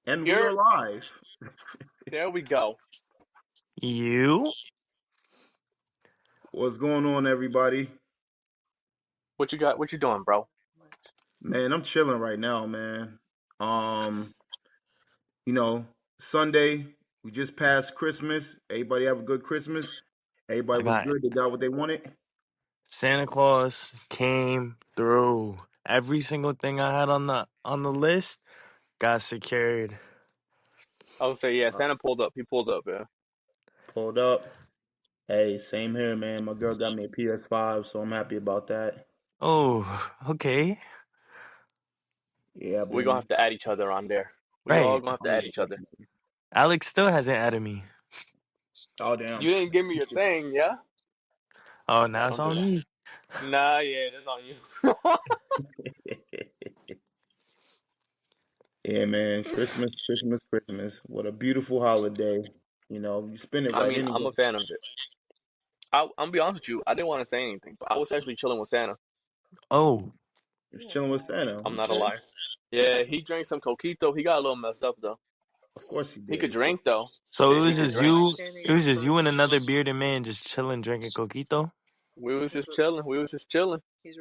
And we are You're live. there. We go. You? What's going on, everybody? What you got? What you doing, bro? Man, I'm chilling right now, man. Um, you know, Sunday, we just passed Christmas. Everybody have a good Christmas. Everybody I was got good. They got what they wanted. Santa Claus came through. Every single thing I had on the list got secured. I would say, yeah. Uh, Santa pulled up. He pulled up. Yeah. Pulled up. Hey, same here, man. My girl got me a PS5, so I'm happy about that. Oh, okay. Yeah, I've We gonna been. have to add each other on there. We all Right. gonna have to add each other. Alex still hasn't added me. Oh, damn. You didn't give me your thing, yeah? Oh, Nah, now it's don't do on that. me. Nah, yeah, that's on you. Yeah, man. Christmas, Christmas, Christmas. What a beautiful holiday. You spend it I right mean, I'm anyway. a fan of it. I'm gonna be honest with you. I didn't want to say anything, but I was actually chilling with Santa. Oh, Just chilling with Santa. I'm not a Okay. liar. Yeah, he drank some coquito. He got a little messed up though. Of course he He could did. drink though. so Yeah, he could drink. it was just you and another bearded man just chilling, drinking coquito? We was just chilling. We was just chilling.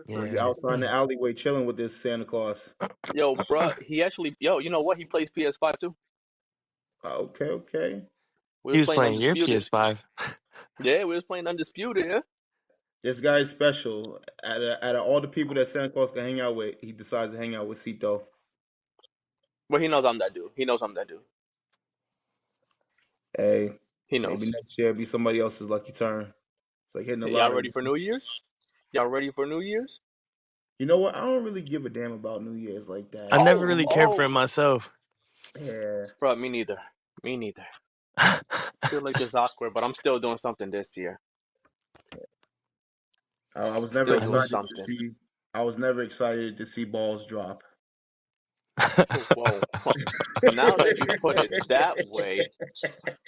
So you Yeah. outside in the alleyway chilling with this Santa Claus. Yo, bruh, he actually, you know what? He plays PS5 too. Okay, okay. We He was was playing playing your Undisputed. PS5. Yeah, we was playing Undisputed, yeah. This guy is special. Out of all the people that Santa Claus can hang out with, he decides to hang out with Citoo. But he knows I'm that dude. He knows I'm that dude. Hey, He maybe knows. next year it'll be somebody else's lucky turn. It's like hitting the Y'all lottery. ready for New Year's? Y'all ready for New Year's? You know what? I don't really give a damn about New Year's like I that. never Oh, really cared for it oh. myself. Yeah. Bro, me neither. Me neither. Feel like it's awkward, but I'm still doing something this year. I was never Still I doing know. excited to something. see. I was never excited to see balls drop. Whoa. Now that you put it that way,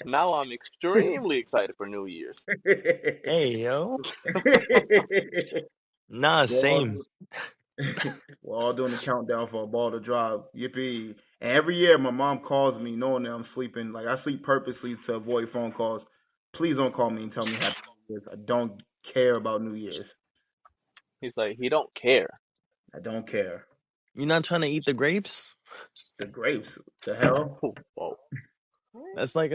now I'm extremely excited for New Year's. Hey, yo. Nah, we're, all, same. we're all doing the countdown for a ball to drop. Yippee! And every year, my mom calls me knowing that I'm sleeping. Like I sleep purposely to avoid phone calls. Please don't call me and tell me Happy New Year's. I don't care about New Year's. He's like, he don't care. I don't care. You're not trying to eat the grapes? The grapes. The hell? Whoa. That's like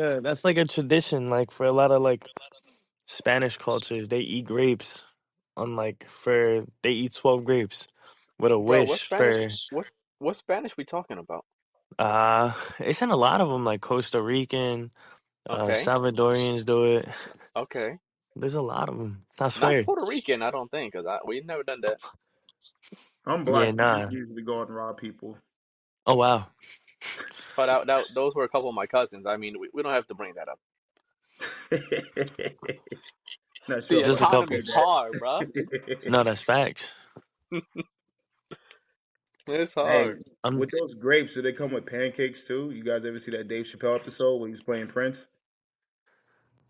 a tradition, like for a lot of like Spanish cultures. They eat grapes on like for they eat 12 grapes with a Bro, what wish Spanish? for What Spanish we talking about? it's in a lot of them like Costa Rican, Okay, Salvadorians do it. okay. There's a lot of them. I Not swear. Puerto Rican, I don't think, cause we've never done that. I'm Yeah, black. We just nah. usually go out and rob people. Oh wow. But those were a couple of my cousins. I mean, we don't have to bring that up. Not sure The if I Just a can couple. economy's say hard, bruh. that. No, that's facts. It's Hey, hard. I'm with those grapes, do they come with pancakes too? You guys ever see that Dave Chappelle episode where he's playing Prince?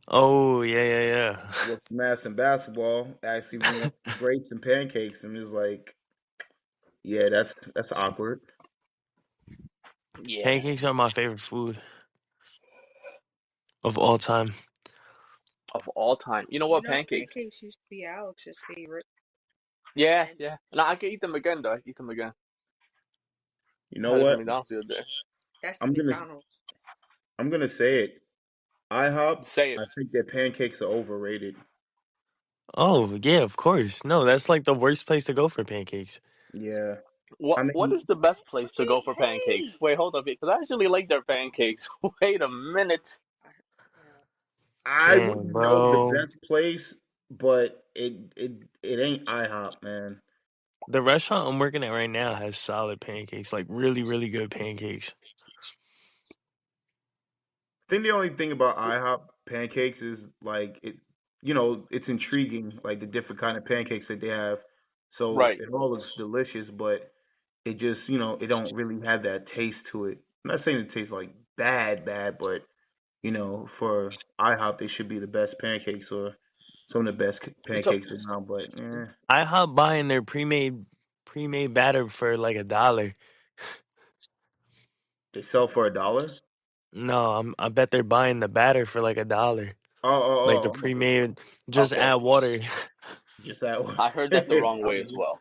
Oh yeah, yeah, yeah. With Mass and basketball, asks if he wants some grapes and pancakes, and he's like, "Yeah, that's awkward." Pancakes are Yes. my favorite food of all time. Of all time. You know what? Pancakes. Pancakes used to be Alex's favorite. Yeah, yeah. No, I can eat them again though. I can eat them again. You I know had it from what? McDonald's the other day. That's the I'm gonna McDonald's. I'm gonna say it. IHOP. Say I it. think their pancakes are overrated. Oh yeah, of course. No, that's like the worst place to go for pancakes. Yeah, I What mean, is the best place to go for pancakes? Wait, hold up, because I actually like their pancakes. Wait a minute. Yeah. I Damn, wouldn't know the bro. best place, but it ain't IHOP, man. The restaurant I'm working at right now has solid pancakes, like really, really good pancakes. I think the only thing about IHOP pancakes is like it's intriguing, like the different kind of pancakes that they have. So Right. it all looks delicious, but it just, it don't really have that taste to it. I'm not saying it tastes like bad, but for IHOP, they should be the best pancakes or some of the best You took pancakes around. But I hop buying their pre-made batter for like $1. They sell for $1. No, I bet they're buying the batter for like $1. Like the Oh. pre-made, just Okay. add water. Just that one. I heard that the wrong way as well.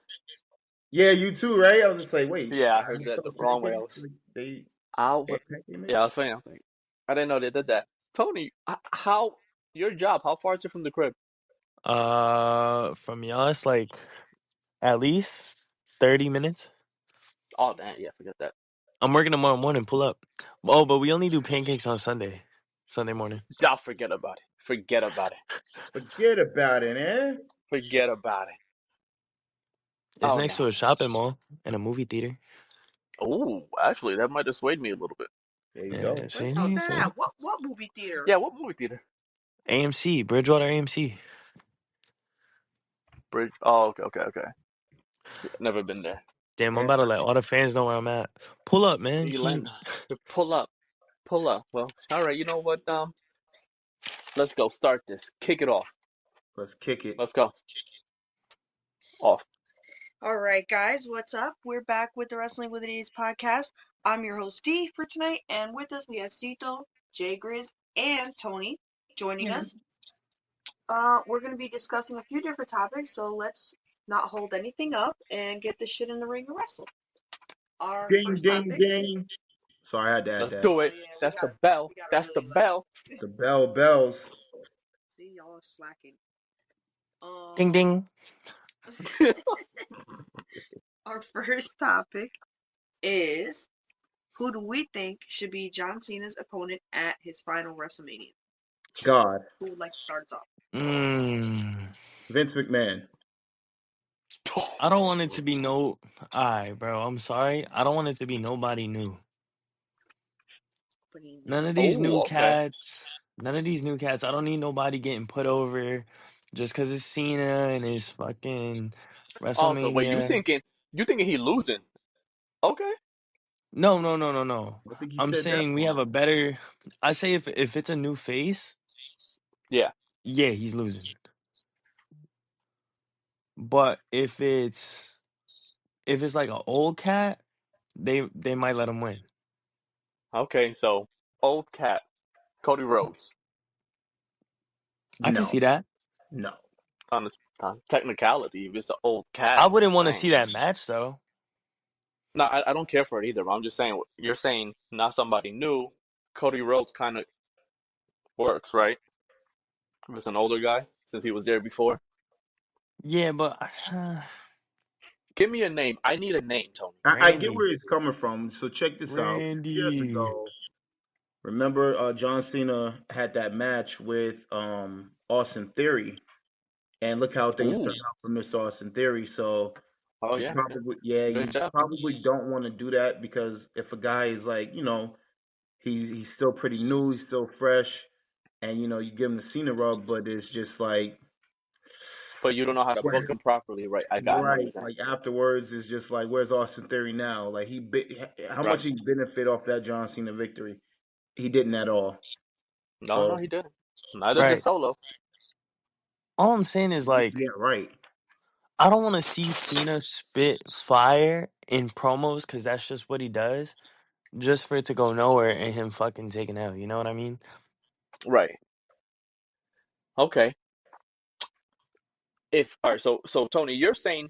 Yeah, you too, right? I was just like, wait, Yeah, I heard they that sell the wrong way. pancakes? Like they I have was, pancake yeah, I mix? was saying, I didn't know they did that. Tony, how your job? How far is it from the crib? From y'all, it's like at least 30 minutes. Oh, damn, yeah, forget that. I'm working tomorrow morning. Pull up. Oh, but we only do pancakes on Sunday morning. I'll forget about it. Forget about it. Forget about it, eh? Forget about it. It's Oh next to no. a shopping mall and a movie theater. Oh, actually, that might dissuade me a little bit. There you Yeah, go. Where the hell's see, that see. at? What movie theater? Yeah, what movie theater? AMC, Bridgewater AMC. Bridge. Oh, okay. Never been there. Damn, I'm And about to let all the fans know where I'm at. Pull up, man. Elena, pull up. Well, all right. You know what? Let's go. Start this. Kick it off. let's kick it. Let's go. Off. All right, guys, what's up? We're back with the Wrestling with Idiots podcast. I'm your host, Dee, for tonight, and with us we have Citoo, Jay Grizz, and Tony joining us. We're going to be discussing a few different topics, so let's not hold anything up and get this shit in the ring and wrestle. Our Ding, first ding, topic. ding. Sorry, I had to add Let's that. do it. Oh, yeah, That's we the gotta- bell. we gotta That's the really- bell. The bells. See, y'all are slacking. Ding ding. Our first topic is, who do we think should be John Cena's opponent at his final WrestleMania? God. Who would like to start us off? Vince McMahon. I don't want it to be no. Alright, bro. I'm sorry. I don't want it to be nobody new. None of these new okay. cats. None of these new cats. I don't need nobody getting put over just because it's Cena and his fucking Also, wait, WrestleMania. you thinking he losing? Okay. No. I think he I'm said that saying we part. have a better. I say if it's a new face, Yeah. yeah, he's losing. But if it's like an old cat, they might let him win. Okay. So old cat, Cody Rhodes. I can No. see that. No. On technicality, if it's an old cat, I I'm wouldn't just want to saying. see that match though. No, I don't care for it either. But I'm just saying. You're saying not somebody new. Cody Rhodes kind of works, right? If it's an older guy, since he was there before. Yeah, but Give me a name. I need a name, Tony. I get Randy, where he's coming from. So check this out. Years Randy. ago, remember John Cena had that match with Austin Theory, and look how things Ooh. turned out for Mr. Austin Theory. So Oh you yeah. probably Good you job. probably don't want to do that, because if a guy is like, he's still pretty new, he's still fresh, and you give him the Cena rub, but it's just like, But you don't know how to book him properly, right? I know what you're right, saying. like afterwards it's just like, where's Austin Theory now? Like how Right. much he benefit off that John Cena victory? He didn't at all. No, So he didn't. Neither did Right. Solo. All I'm saying is like yeah, right. I don't want to see Cena spit fire in promos because that's just what he does, just for it to go nowhere and him fucking taking out. You know what I mean? Right. Okay. All right, so Tony, you're saying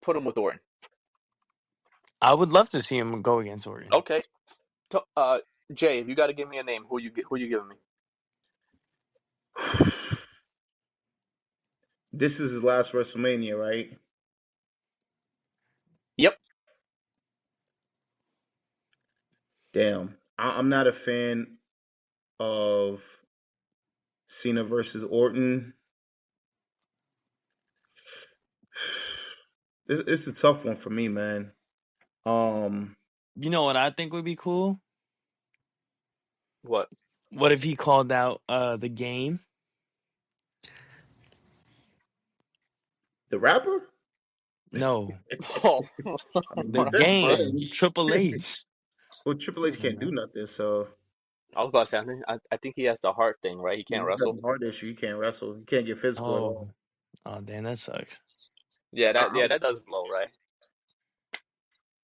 put him with Orton. I would love to see him go against Orton. Okay. Jay, if you got to give me a name, who you giving me? This is his last WrestleMania, right? Yep. Damn. I'm not a fan of Cena versus Orton. It's a tough one for me, man. You know what I think would be cool? What? What if he called out the game? The rapper? No, Oh, the That's game. funny. Triple H. Well, Triple H can't do nothing, so I was about to say, I think he has the heart thing, right? He can't he's got wrestle. a heart issue. He can't wrestle. He can't get physical at all. Oh, damn, that sucks. Yeah, I, that does blow, right?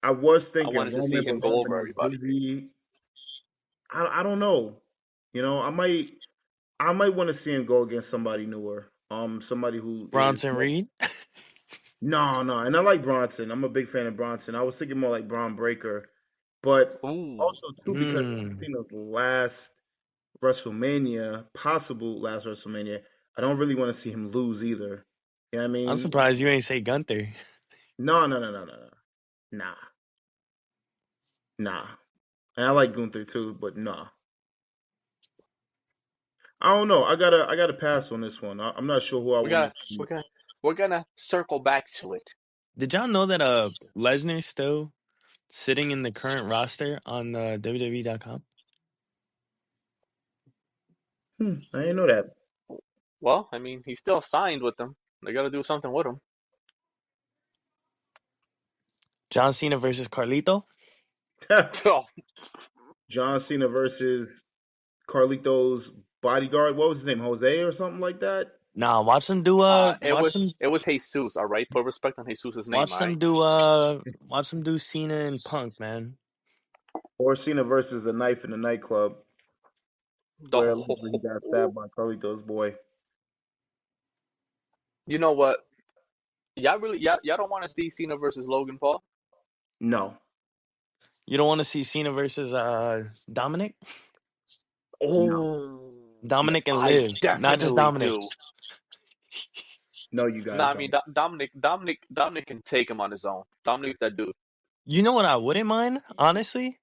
I was I thinking wanted to see Roman, him but go Roman over is everybody. busy. I don't know. I might want to see him go against somebody newer. Somebody who is Bronson Reed. no, and I like Bronson. I'm a big fan of Bronson. I was thinking more like Braun Breaker, but Ooh, also too because Hmm. Cena's last WrestleMania, possible last WrestleMania, I don't really want to see him lose either. You know what I I'm mean? surprised you ain't say Gunther. No, no. Nah, nah. And I like Gunther too, but nah. I don't know. I gotta pass on this one. I'm not sure who I we want to gotta, see. we're gonna circle back to it. Did y'all know that Lesnar's still sitting in the current roster on WWE.com? I didn't know that. Well, I mean, he's still signed with them. They gotta do something with him. John Cena versus Carlito. Oh, John Cena versus Carlito's bodyguard. What was his name? Jose or something like that? Nah, it was Jesus. All right, put respect on Jesus's name. All right. watch them do Cena and Punk, man. Or Cena versus the Knife in the Nightclub, where allegedly he got stabbed by Carlito's boy. You know what? Y'all don't want to see Cena versus Logan Paul? No, You don't want to see Cena versus Dominic? no, Oh, no, Dominic and I Liv, not just definitely Dominic. do. no. You No, guys I mean don't. Dominic can take him on his own. Dominic's that dude. You know what I wouldn't mind, honestly,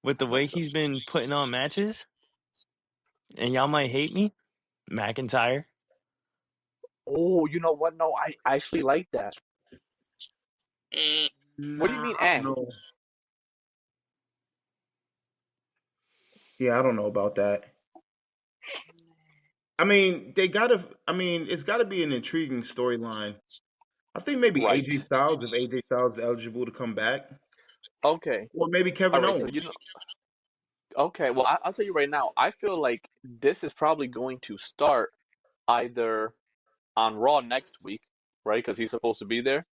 with the way he's been putting on matches, and y'all might hate me, McIntyre. Oh, you know what? No, I actually like that. What do you Nah, mean, I don't know. Yeah, I don't know about that. I mean, they gotta. I mean, it's got to be an intriguing storyline. I think maybe AJ Right. Styles, if AJ Styles is eligible to come back, Okay. or maybe All Kevin right. So Owens. okay. Well, I'll tell you right now. I feel like this is probably going to start either on Raw next week, right? Because he's supposed to be there.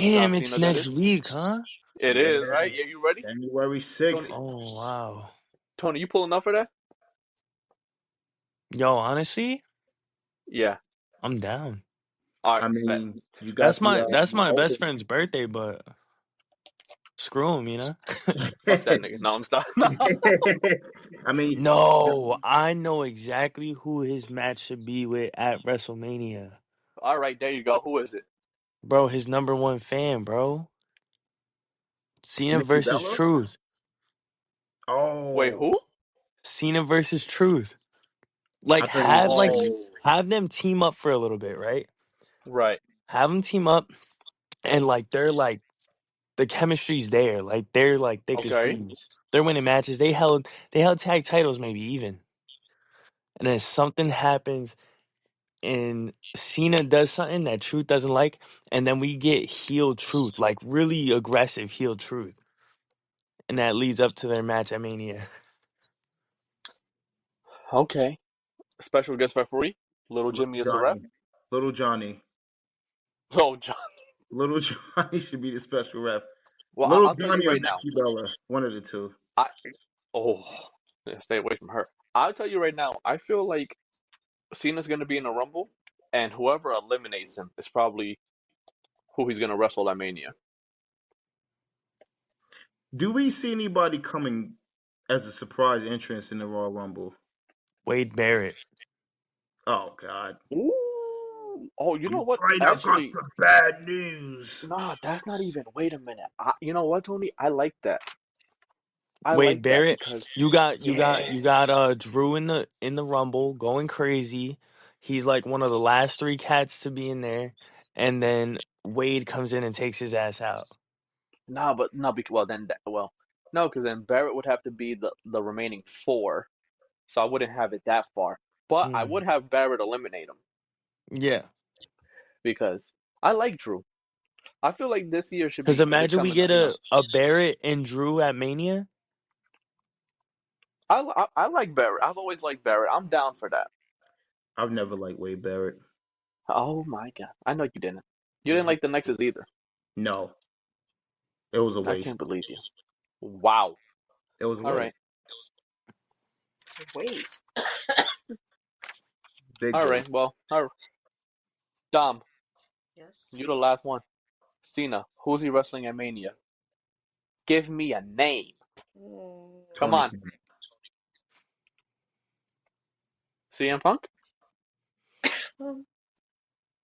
John Damn, it's Cena, that next is. week, huh? It Yeah, is, right? Yeah, you ready? January Tony, 6th. Oh wow. Tony, you pulling up for that? Yo, honestly, Yeah. I'm down. All right, I bet. mean, you got That's the my best Open. friend's birthday, but screw him, you know. Fuck that nigga. No, I'm sorry. I mean, No, I know exactly who his match should be with at WrestleMania. All right, there you go. Who is it? Bro, his number one fan, bro. Cena Nikki versus Bella. Truth. Wait, Oh, who? Cena versus Truth. I Like thought you were saying. have them team up for a little bit, right? Right. Have them team up and they're like the chemistry's there. Like they're like thick as Okay. thieves. They're winning matches. They held tag titles maybe even. And then something happens and Cena does something that Truth doesn't like, and then we get heel Truth, like really aggressive heel Truth. And that leads up to their match at Mania. Okay. Special guest referee. Little Little Jimmy is the ref. Johnny. Little Johnny. Oh, John. Little Johnny should be the special ref. Well, Little I'll tell you Johnny or right now. Nikki Bella. One of the two. I oh, yeah, stay away from her. I'll tell you right now. I feel like Cena's gonna be in a Rumble, and whoever eliminates him is probably who he's gonna wrestle at Mania. Do we see anybody coming as a surprise entrance in the Royal Rumble? Wade Barrett. Oh God! Ooh. Oh, you I'm know what? afraid I've got Actually, some bad news. nah, that's not even. Wait a minute. You know what, Tony? I like that. I Wade like that Barrett. because You yeah. got Drew in the Rumble going crazy. He's like one of the last three cats to be in there. And then Wade comes in and takes his ass out. Nah, but no, because well then no, because then Barrett would have to be the remaining four, so I wouldn't have it that far. But I would Hmm. have Barrett eliminate him Yeah. because I like Drew. I feel like this year should Because be his imagine we coming. get a Barrett and Drew at Mania. I like Barrett. I've always liked Barrett. I'm down for that. I've never liked Wade Barrett. Oh my God, I know you didn't. You didn't Mhm. like the Nexus either. No, it was a I waste. can't believe you. Wow. It was a All waste. right. Ways. Big All boy. right. Well, all right. Dom, Yes. you the last one. Cena, who's he wrestling at Mania? Give me a name. Come Tony on. Khan. CM Punk? Um,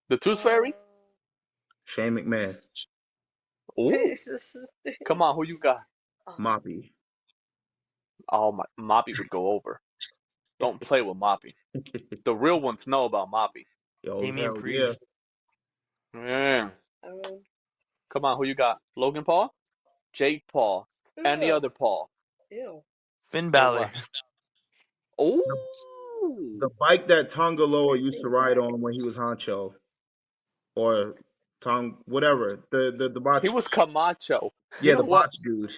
The Tooth Fairy? Shane McMahon. Ooh. Come on, who you got? Moppy. Oh, Moppy would go over. Don't play with Moppy. The real ones know about Moppy. Yo, Damian hell yeah. Priest. Yeah. Um, Come on, who you got? Logan Paul? Jake Paul? Any ew. other Paul? Ew. Finn Or Balor. what? Oh. The bike that Tongaloa used to ride on when he was Honcho. Or whatever. The He botch. was Camacho. You Yeah, know the what? botch dude.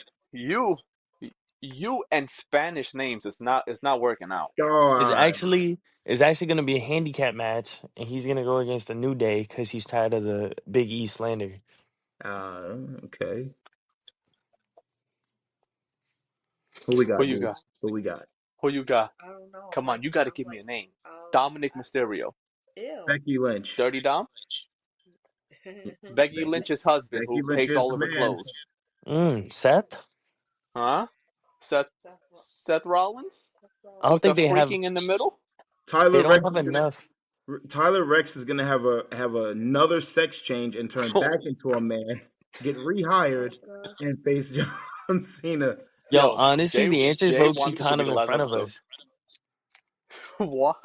You and Spanish names it's not working out. Is God. actually gonna be a handicap match, and he's gonna go against the New Day because he's tired of the Big E slander. Okay. Who we Who got, you dude? got? Who we got? Who you got? I don't know. Come on, you got to give me a name. Dominic Mysterio. Ew. Becky Lynch. Dirty Dom? Becky Lynch's husband Becky who Lynch takes is all the of her man. clothes. Seth? Huh? Seth Rollins? I don't The think they have. freaking in the middle? They Tyler don't Rex have is gonna enough. Tyler Rex is gonna have another sex change and turn back into a man, get rehired, and face John Cena. Yo, Yo, honestly, the answer is Jay low key wants this to kind be of the in last front of episode. us. What?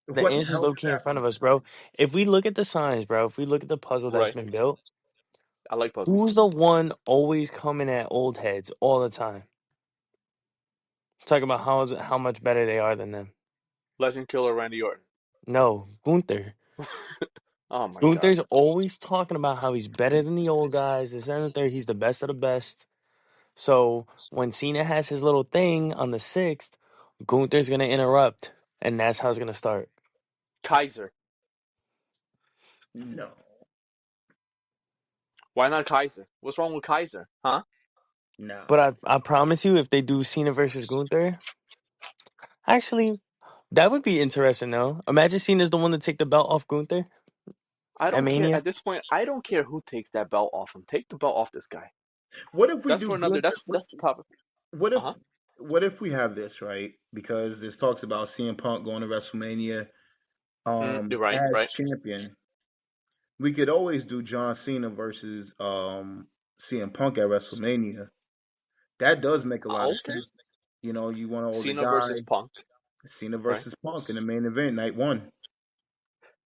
The What the answer is hell low just key in front happened? of us, bro. If we look at the signs, bro, if we look at the puzzle that's Right. been built, I like puzzles. who's the one always coming at old heads all the time? Talking about how much better they are than them. Legend Killer Randy Orton. No, Gunther. Oh my god. Gunther's always talking about how he's better than the old guys. This and the third, he's the best of the best. So when Cena has his little thing on the 6th, Gunther's gonna interrupt, and that's how it's gonna start. Kaiser. No. Why not Kaiser? What's wrong with Kaiser? Huh? No. But I promise you, if they do Cena versus Gunther, actually, that would be interesting though. Imagine Cena's the one to take the belt off Gunther I at don't care Mania. at this point. I don't care who takes that belt off him. Take the belt off this guy. What if we That's do for another. Gunther? That's the topic. What if Uh huh. what if we have this, right? Because there's talks about CM Punk going to WrestleMania You're right. as Right. champion. We could always do John Cena versus CM Punk at WrestleMania. That does make a lot of Okay. sense. You know, you want an older Cena guy, versus Punk. Cena Right. versus Punk in the main event, night one.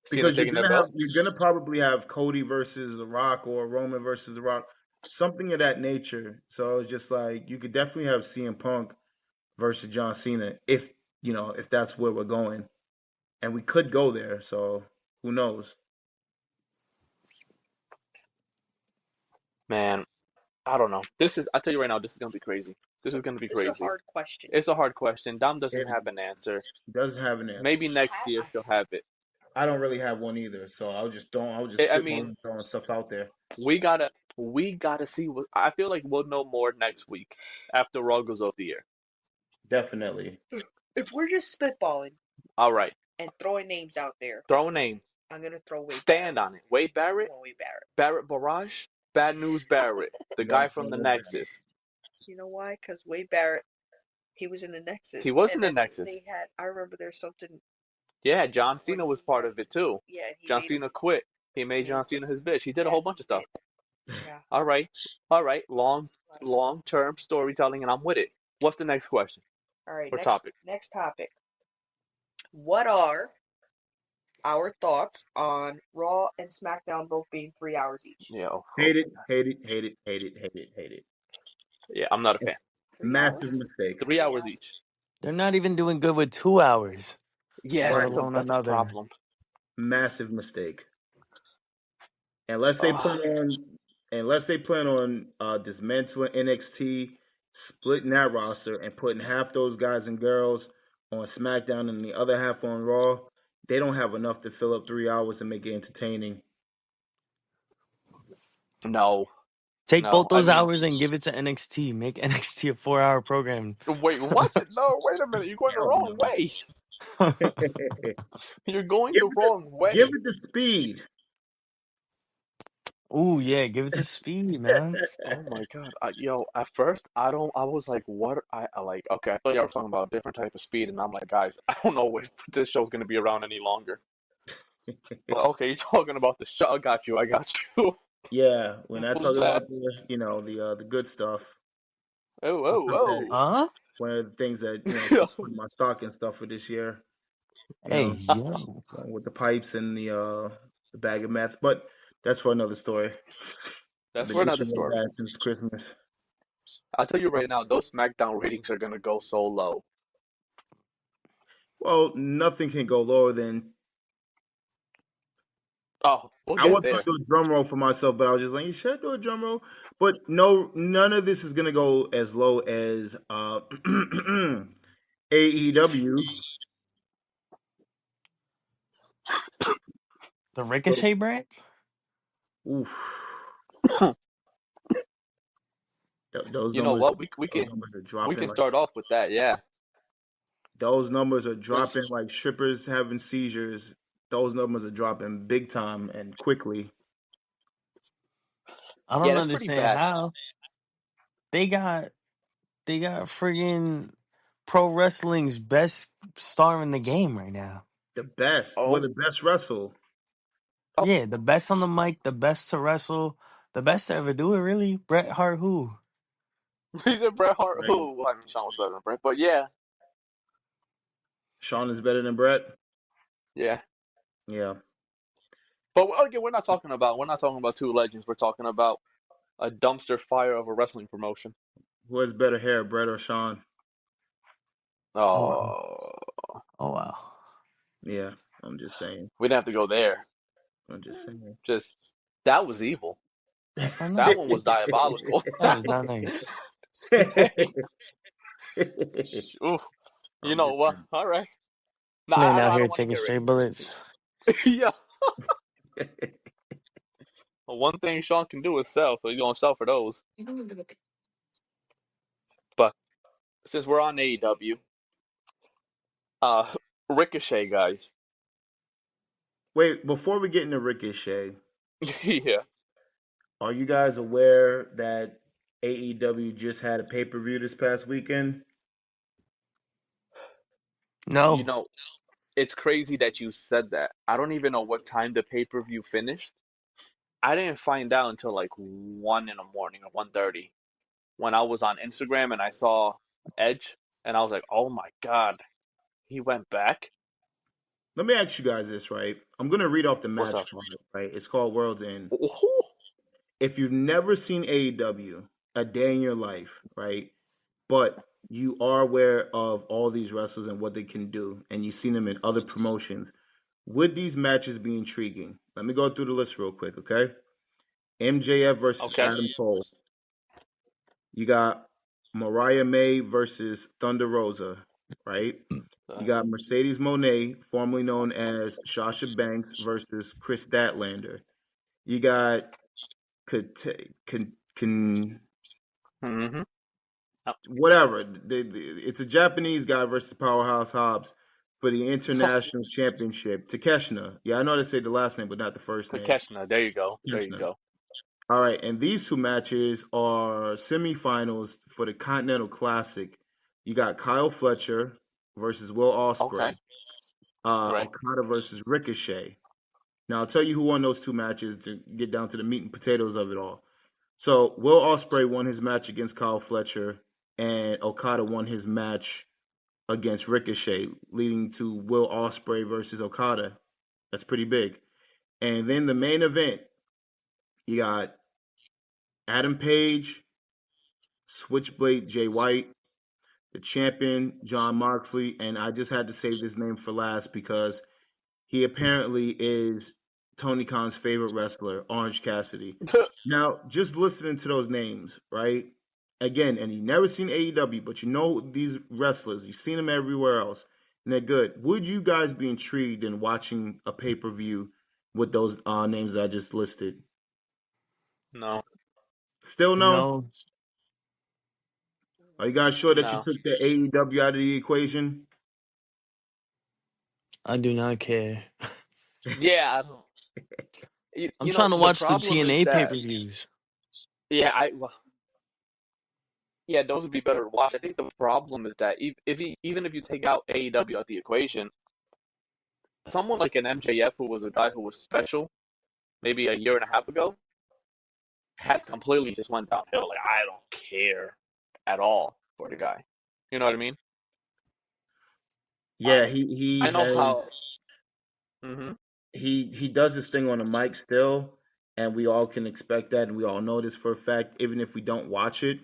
Cena Because taking that belt. you're gonna probably have Cody versus The Rock or Roman versus The Rock, something of that nature. So it's just like you could definitely have CM Punk versus John Cena if if that's where we're going, and we could go there. So who knows? Man, I don't know. I tell you right now, this is gonna be crazy. This is gonna be This is a crazy. hard question. It's a hard question. Dom doesn't It have an answer. doesn't have an answer. Maybe next year she'll have it. I don't really have one either. So I was just I mean, spitballing, throwing stuff out there. we gotta see what I feel like we'll know more next week after Raw goes off the air. Definitely. If we're just spitballing All right, and throwing names out there, throw a name, I'm gonna throw Wade stand Barrett. on it. Wade Barrett, I'm going Wade Barrett. Barrett Barrage, Bad News Barrett, the guy from the Nexus. You know why? Because Wade Barrett, he was in the Nexus. He was in And the then Nexus. I remember there's something. Yeah, John Cena was part of it too. Yeah, and he John made Cena quit. He made John Cena his bitch. He did a whole bunch of stuff. Yeah. All right. Long-term storytelling, and I'm with it. What's the next question All right. or topic? Next topic. What are our thoughts on Raw and SmackDown both being 3 hours each? Yeah. Hate it, hate it, hate it, hate it, hate it, hate it. Yeah, I'm not a fan. 3 Massive hours? mistake. 3 hours each. They're not even doing good with 2 hours. Yeah, Let that's alone a another. problem. Massive mistake. Unless they plan on dismantling NXT, splitting that roster, and putting half those guys and girls on SmackDown and the other half on Raw, they don't have enough to fill up 3 hours and make it entertaining. No. Take No, both I those mean, hours and give it to NXT. Make NXT a 4-hour program. wait, what? No, wait a minute. You're going the Hell wrong no. way. You're going Give the wrong give way. it the speed. Ooh, yeah, give it to Speed, man. Oh my God. Yo, at first, I was like, what? I like, okay, I thought y'all were talking about a different type of speed. And I'm like, guys, I don't know if this show's going to be around any longer. But okay, you're talking about the show. I got you. I got you. Yeah, when I Who's talk that? about the good stuff, Oh, the stuff oh, that oh. Huh? one of the things that Yo. put my stock and stuff for this year. You Hey, know, yo. with the pipes and the bag of meth, but that's for another story. I've That's been for another itching for story. that since Christmas. I'll tell you right now, those SmackDown ratings are going to go so low. Well, nothing can go lower than. Oh, we'll I get was gonna there. do a drum roll for myself, but I was just like, should I do a drum roll? But no, none of this is gonna go as low as AEW. The So, Ricochet brand? oof, those You know numbers, what? We those can numbers are we dropping can like start off with that. Yeah. those numbers are 'Cause- dropping like strippers having seizures. Those numbers are dropping big time and quickly. I yeah, don't that's pretty understand bad. how. They got friggin' pro wrestling's best star in the game right now. The best, we're Oh, the best wrestle. oh, Yeah, the best on the mic, the best to wrestle, the best to ever do it, really. Bret Hart who? he said Bret Hart. Right. Who? Well, I mean, Shawn was better than Bret, but yeah, Sean is better than Brett. yeah. Yeah. But again, we're not talking about two legends. We're talking about a dumpster fire of a wrestling promotion. Who has better hair, Brett or Sean? Oh wow. Oh, Oh wow. Yeah, I'm just saying. we didn't have to go there. I'm just saying. Just that was evil. That's not That nice. one was diabolical. That was not nice. Oof. You I'm know just what? saying. All right. No, This man out I here don't want to taking hear it. straight bullets. Yeah. Well, one thing Sean can do is sell, so he's gonna sell for those. But since we're on AEW, uh, Ricochet, guys. Wait, before we get into Ricochet, Yeah. are you guys aware that AEW just had a pay per view this past weekend? You No. know, it's crazy that you said that. I don't even know what time the pay-per-view finished. I didn't find out until like 1 in the morning or 1:30 when I was on Instagram and I saw Edge and I was like, "Oh my God, he went back?" Let me ask you guys this, right? I'm gonna read off the What's match up? card, right? It's called World's End. Ooh. If you've never seen AEW a day in your life, right? But you are aware of all these wrestlers and what they can do, and you've seen them in other promotions, would these matches be intriguing? Let me go through the list real quick, okay? MJF versus Okay. Adam Cole. You got Mariah May versus Thunder Rosa, right? You got Mercedes Monet, formerly known as Sasha Banks, versus Chris Statlander. You got Mm-hmm. whatever. It's a Japanese guy versus Powerhouse Hobbs for the international championship. Takeshna. Yeah, I know how to say the last name, but not the first name. Takeshna. There you go. There you Takeshna. go. All right, and these two matches are semifinals for the Continental Classic. You got Kyle Fletcher versus Will Okay. Ospreay, Right. Okada versus Ricochet. Now I'll tell you who won those two matches to get down to the meat and potatoes of it all. So Will Ospreay won his match against Kyle Fletcher, and Okada won his match against Ricochet, leading to Will Ospreay versus Okada. That's pretty big. And then the main event, you got Adam Page, Switchblade Jay White, the champion John Moxley, and I just had to save this name for last because he apparently is Tony Khan's favorite wrestler, Orange Cassidy. Now, just listening to those names, right? Again, and you never seen AEW, but you know these wrestlers, you've seen them everywhere else, and they're good. Would you guys be intrigued in watching a pay per view with those names that I just listed? No. Still no? No, Are you guys sure that you No. took the AEW out of the equation? I do not care. Yeah, I don't. I'm trying to The watch the problem is TNA that pay-per-views. yeah, well, yeah, those would be better to watch. I think the problem is that even if you take out AEW out the equation, someone like an MJF who was a guy who was special maybe a year and a half ago has completely just went downhill. Like I don't care at all for the guy. You know what I mean? Yeah, Um, he I know has how. Hmm. he does this thing on the mic still, and we all can expect that, and we all know this for a fact, even if we don't watch it.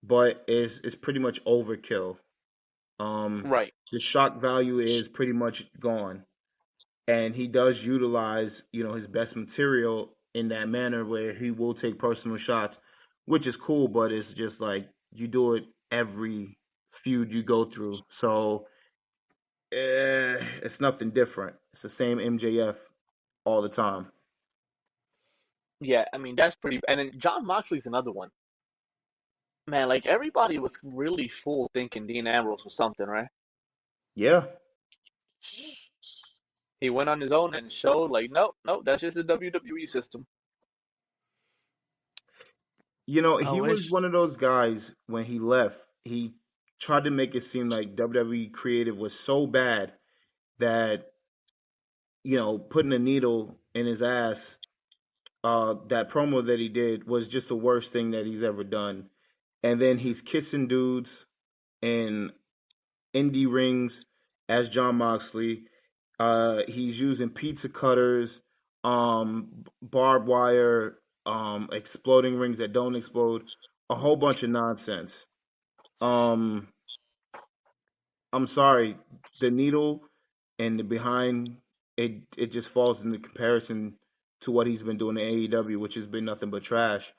But it's pretty much overkill. Right. The shock value is pretty much gone, and he does utilize his best material in that manner where he will take personal shots, which is cool. But it's just like you do it every feud you go through, so it's nothing different. It's the same MJF all the time. Yeah. I mean that's pretty. And then John Moxley's another one. Man, like everybody was really fooled thinking Dean Ambrose was something, right? Yeah. He went on his own and showed like, nope, nope, that's just the WWE system. I He was wish. one of those guys when he left. He tried to make it seem like WWE creative was so bad that, putting a needle in his ass, that promo that he did was just the worst thing that he's ever done. And then he's kissing dudes in indie rings as John Moxley. He's using pizza cutters, barbed wire, exploding rings that don't explode, a whole bunch of nonsense. Um, I'm sorry, the needle and the behind it just falls into comparison to what he's been doing in AEW, which has been nothing but trash.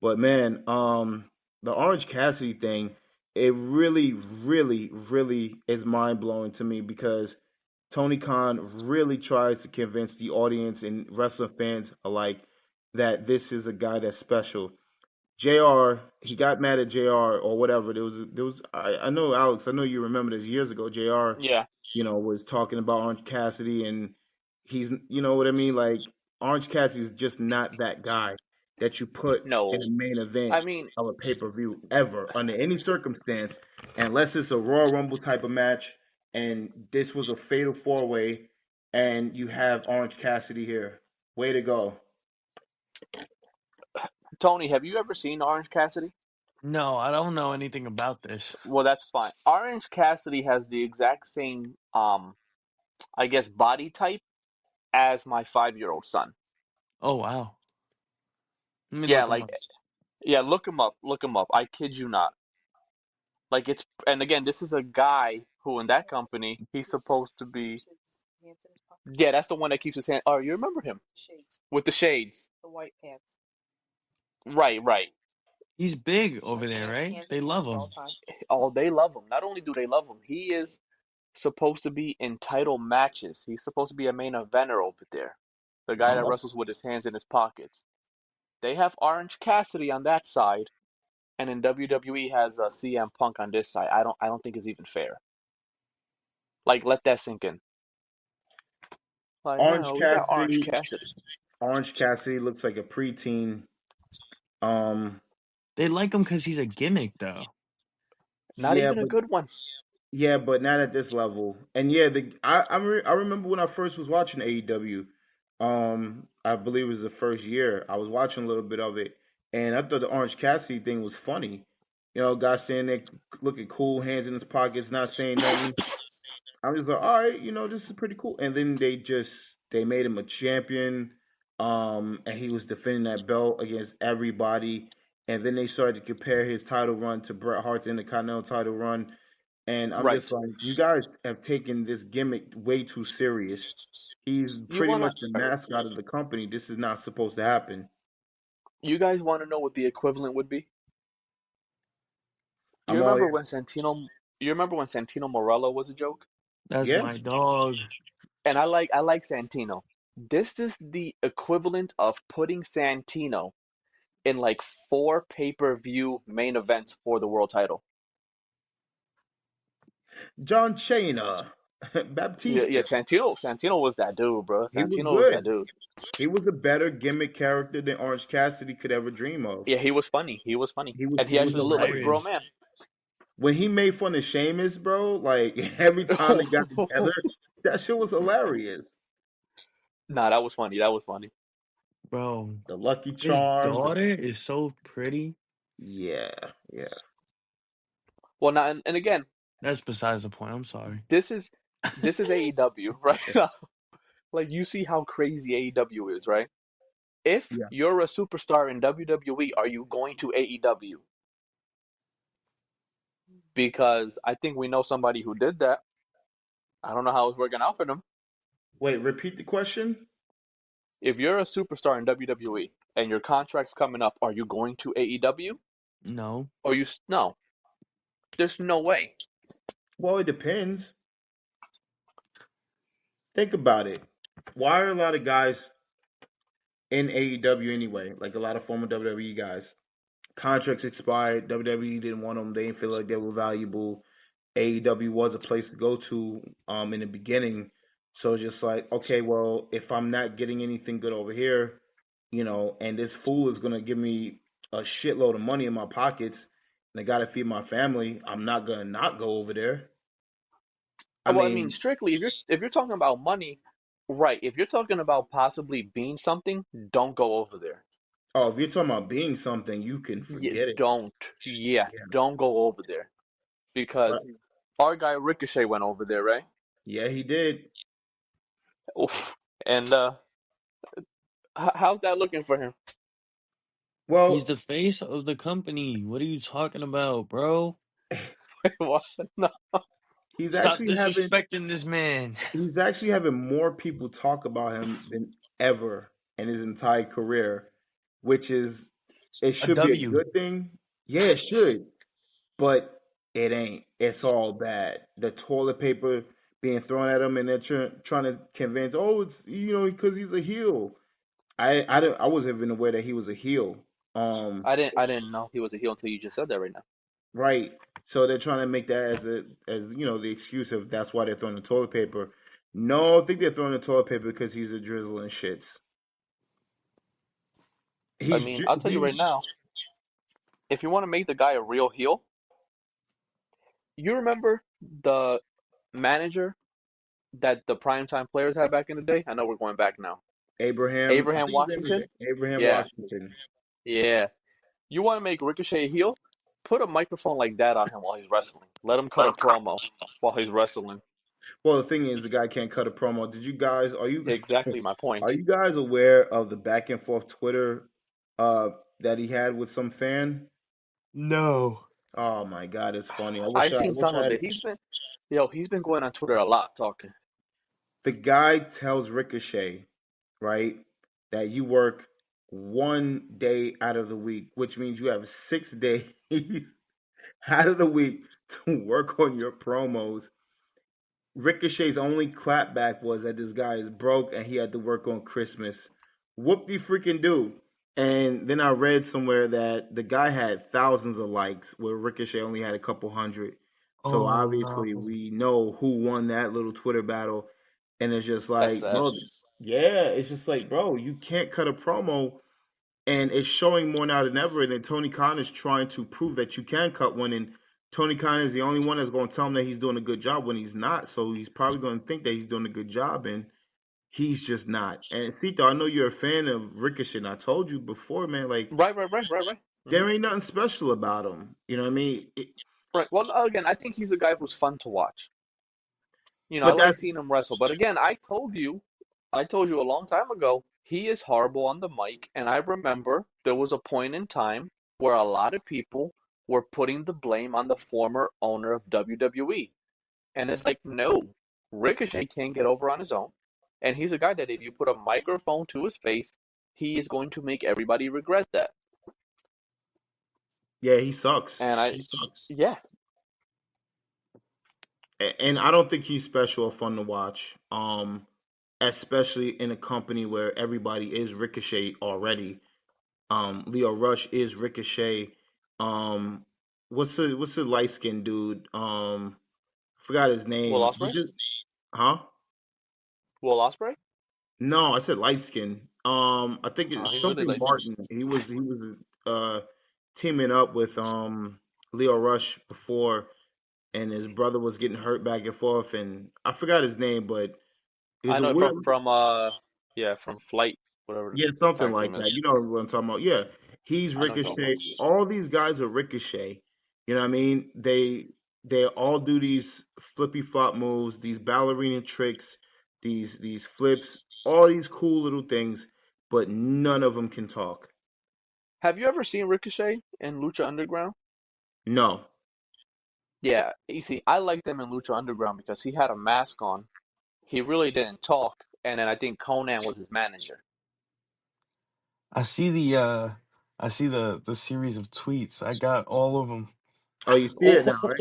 But man, the Orange Cassidy thing, it really, really, really is mind blowing to me because Tony Khan really tries to convince the audience and wrestling fans alike that this is a guy that's special. JR, he got mad at JR or whatever. There was I know Alex, I know you remember this years ago. JR, Yeah. was talking about Orange Cassidy and he's you know what I mean? Like Orange Cassidy is just not that guy that you put in No. the main event I mean, of a pay-per-view ever under any circumstance, unless it's a Royal Rumble type of match and this was a fatal four-way and you have Orange Cassidy here. Way to go. Tony, have you ever seen Orange Cassidy? No, I don't know anything about this. Well, that's fine. Orange Cassidy has the exact same, I guess, body type as my 5-year-old son. Oh wow. Let me Yeah, look him like, up. yeah, look him up. Look him up. I kid you not. Like, and again, this is a guy who in that company, he's supposed to be, yeah, that's the one that keeps his hand. Oh, you remember him? With the shades. Right, right. He's big over there, right? They love him. Oh, they love him. Not only do they love him, he is supposed to be in title matches. He's supposed to be a main eventer over there. The guy that Oh, wrestles with his hands in his pockets. They have Orange Cassidy on that side, and in WWE has CM Punk on this side. I don't think it's even fair. Like, let that sink in. Like, Orange no, we got Orange Cassidy Cassidy. Orange Cassidy looks like a preteen. Um, they like him because he's a gimmick, though. Not yeah, even a but good one. not at this level. And yeah, I remember when I first was watching AEW. I believe it was the first year I was watching a little bit of it, and I thought the Orange Cassidy thing was funny. Guy standing there looking cool, hands in his pockets, not saying nothing. I was just like, all right, this is pretty cool. And then they made him a champion, and he was defending that belt against everybody. And then they started to compare his title run to Bret Hart's Intercontinental title run. And I'm Right. just like, you guys have taken this gimmick way too serious. He's You pretty much wanna? the mascot of the company. This is not supposed to happen. You guys want to know what the equivalent would be? You I'm all remember when ears. Santino? You remember when Santino Morello was a joke? That's Yeah. my dog. And I like Santino. This is the equivalent of putting Santino in like 4 pay-per-view main events for the world title. John Cena, Yeah, Baptista. yeah, Santino was that dude, bro. He was Santino was that good. dude. He was a better gimmick character than Orange Cassidy could ever dream of. Yeah, he was funny. He was funny, and he He was actually looked like a grown hilarious. man. when he made fun of Sheamus, bro. Like every time they got together, that shit was hilarious. Nah, that was funny. That was funny. Bro, The Lucky his Charms. daughter is so pretty. Yeah, yeah. Well, now and again, That's besides the point. I'm sorry. this is AEW right now. Like you see how crazy AEW is, right? If Yeah. you're a superstar in WWE, are you going to AEW? Because I think we know somebody who did that. I don't know how it's working out for them. Wait, repeat the question. If you're a superstar in WWE and your contract's coming up, are you going to AEW? No. Or you no? There's no way. Well, it depends. Think about it. Why are a lot of guys in AEW anyway? Like a lot of former WWE guys. Contracts expired. WWE didn't want them. They didn't feel like they were valuable. AEW was a place to go to in the beginning. So it's just like, okay, well, if I'm not getting anything good over here, and this fool is gonna give me a shitload of money in my pockets, and I gotta feed my family, I'm not gonna not go over there. I Well, I mean, mean, strictly, if you're talking about money, right? If you're talking about possibly being something, don't go over there. oh, if you're talking about being something, you can Yeah, forget it. don't. Yeah, Yeah, don't go over there because right. our guy Ricochet went over there, right? Yeah, he did. Oof. And how's that looking for him? He's Well, the face of the company. What are you talking about, bro? What? No. he's Stop actually having disrespecting this man. he's actually having more people talk about him than ever in his entire career, which is it A should be a W. good thing. Yeah, it should, but it ain't. It's all bad. The toilet paper being thrown at him, and they're trying to convince, oh, it's because he's a heel. I wasn't even aware that he was a heel. Um, I didn't know he was a heel until you just said that right now. right. So they're trying to make that as the excuse of that's why they're throwing the toilet paper. No, I think they're throwing the toilet paper because he's a drizzling shits. I He's mean, I'll tell you right he's now, if you want to make the guy a real heel, you remember the manager that the primetime players had back in the day? I know we're going back now. Abraham. I Abraham think his name is Washington? Abraham Yeah, Washington. yeah. You want to make Ricochet a heel? Put a microphone like that on him while he's wrestling. Let him cut a promo while he's wrestling. Well, the thing is, the guy can't cut a promo. Did you guys? Are you Exactly my are point. you guys aware of the back and forth Twitter that he had with some fan? No. Oh my God, it's funny. I wish I've I seen wish some I of had. it. He's been going on Twitter a lot talking. The guy tells Ricochet, right, that you work 1 day out of the week, which means you have 6 days out of the week to work on your promos. Ricochet's only clapback was that this guy is broke and he had to work on Christmas. Whoop de freaking do. And then I read somewhere that the guy had thousands of likes, where Ricochet only had a couple hundred. So Oh obviously no. we know who won that little Twitter battle. And it's just That's like, sad. bro, yeah, it's just like, bro, you can't cut a promo. And it's showing more now than ever. And then Tony Khan is trying to prove that you can cut one. And Tony Khan is the only one that's going to tell him that he's doing a good job when he's not. So he's probably going to think that he's doing a good job, and he's just not. And Cito, I know you're a fan of Ricochet. And I told you before, man, like Right. there ain't nothing special about him. You know what I mean? Right. Well, again, I think he's a guy who's fun to watch. I But like that's seeing him wrestle. But again, I told you a long time ago, he is horrible on the mic. And I remember there was a point in time where a lot of people were putting the blame on the former owner of WWE. And it's like, no, Ricochet can't get over on his own. And he's a guy that if you put a microphone to his face, he is going to make everybody regret that. yeah, he sucks. And He sucks. yeah, And I don't think he's special or fun to watch. Especially in a company where everybody is Ricochet already. Leo Rush is Ricochet. Um, what's the light skinned dude? Forgot his Will name. Ospreay? Huh? Will Ospreay? No, I said light skin. I think it's He's really something light skinned. Martin. He was uh teaming up with Leo Rush before, and his brother was getting hurt back and forth, and I forgot his name, but it I was a know it weird. from Flight, whatever Yeah, the something tag like team that. is. You know what I'm talking about. Yeah, he's I know what you're talking about. Ricochet. All these guys are Ricochet. You know what I mean? They all do these flippy flop moves, these ballerina tricks, these flips, all these cool little things, but none of them can talk. Have you ever seen Ricochet in Lucha Underground? No. Yeah, you see, I liked him in Lucha Underground because he had a mask on. He really didn't talk, and then I think Conan was his manager. I see the series of tweets. I got all of them. Oh, you see it now, right?